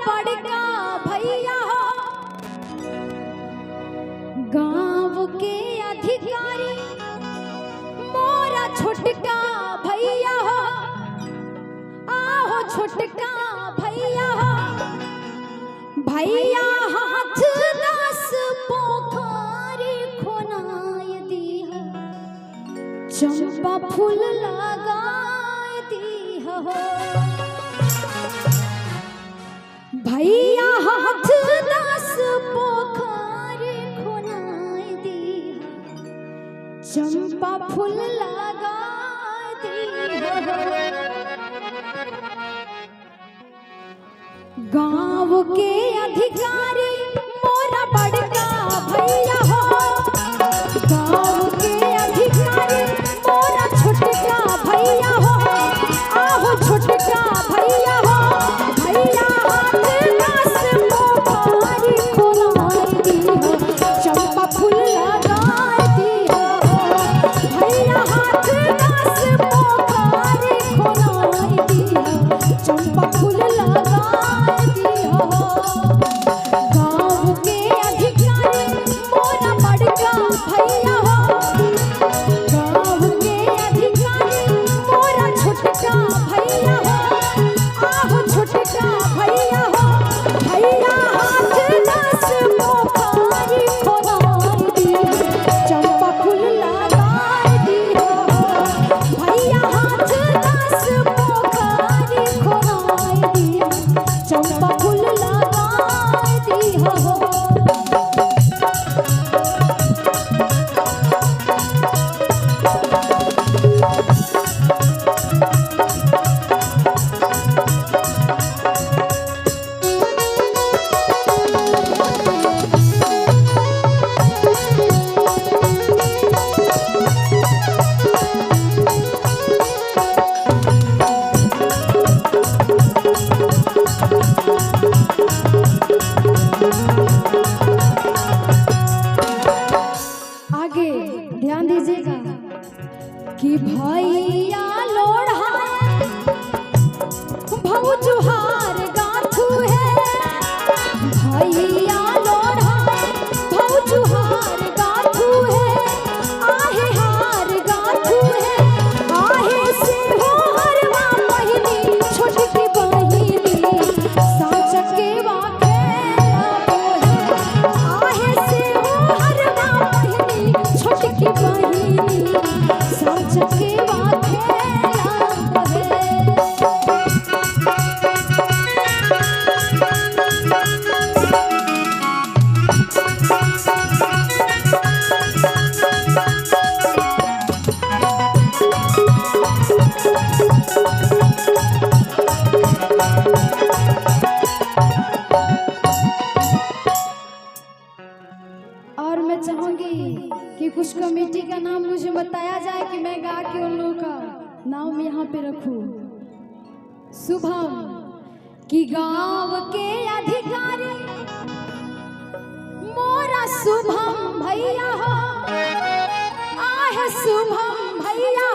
बड़का भैया हो, गांव के अधिकारी मोरा छोटका भैया हो, आहो छोटका भैया हो। भैया हाथ 10 पोखरी खोनाय दीह, चंपा फूल लगाय दीह हो। भैया हाथ 10 पोखरी खोनाय दीह, चंपा फूल लगाय दीह हो। गांव के अधिकारी मोरा बड़का भैया हो, गांव के अधिकारी मोरा छोटका भैया हो, आहो छोटका भैया हो। भैया हाथ 10 पोखरी खोनाय दीह, चंपा फूल लगाय दीह हो। भैया हाथ 10 पोखरी खोनाय दीह, चंपा फूल लगाय दीह हो। गांव के अधिकारी मोरा बड़का भैया हो, गांव के अधिकारी मोरा छोटका भैया हो, आहो छोटका भैया हो। भैया हाथ 10 पोखरी खोनाय दीह, चंपा फूल लगाय दीह हो। भैया हाथ 10 पोखरी खोनाय दीह, चंपा फूल लगाय दीह हो। आगे ध्यान दीजिएगा कि भैया लोढ़ाए भौजुहार गाथू है, भैया लोढ़ाए भौजुहार गाथू है, आहे हार गाथू है। आहे से हो हरवा पहिली छोटकी बहिनी, साँच के वाके आहे से हो हरवा पहिली छोटकी बहिनी, साँच के वाके है। और मैं चाहूंगी कि कुछ कमेटी का नाम मुझे बताया जाए कि मैं गा के उन लोगों का नाम यहाँ पे रखूं। शुभम कि गांव के अधिकारी मोरा शुभम भैया हो, आहे शुभम भैया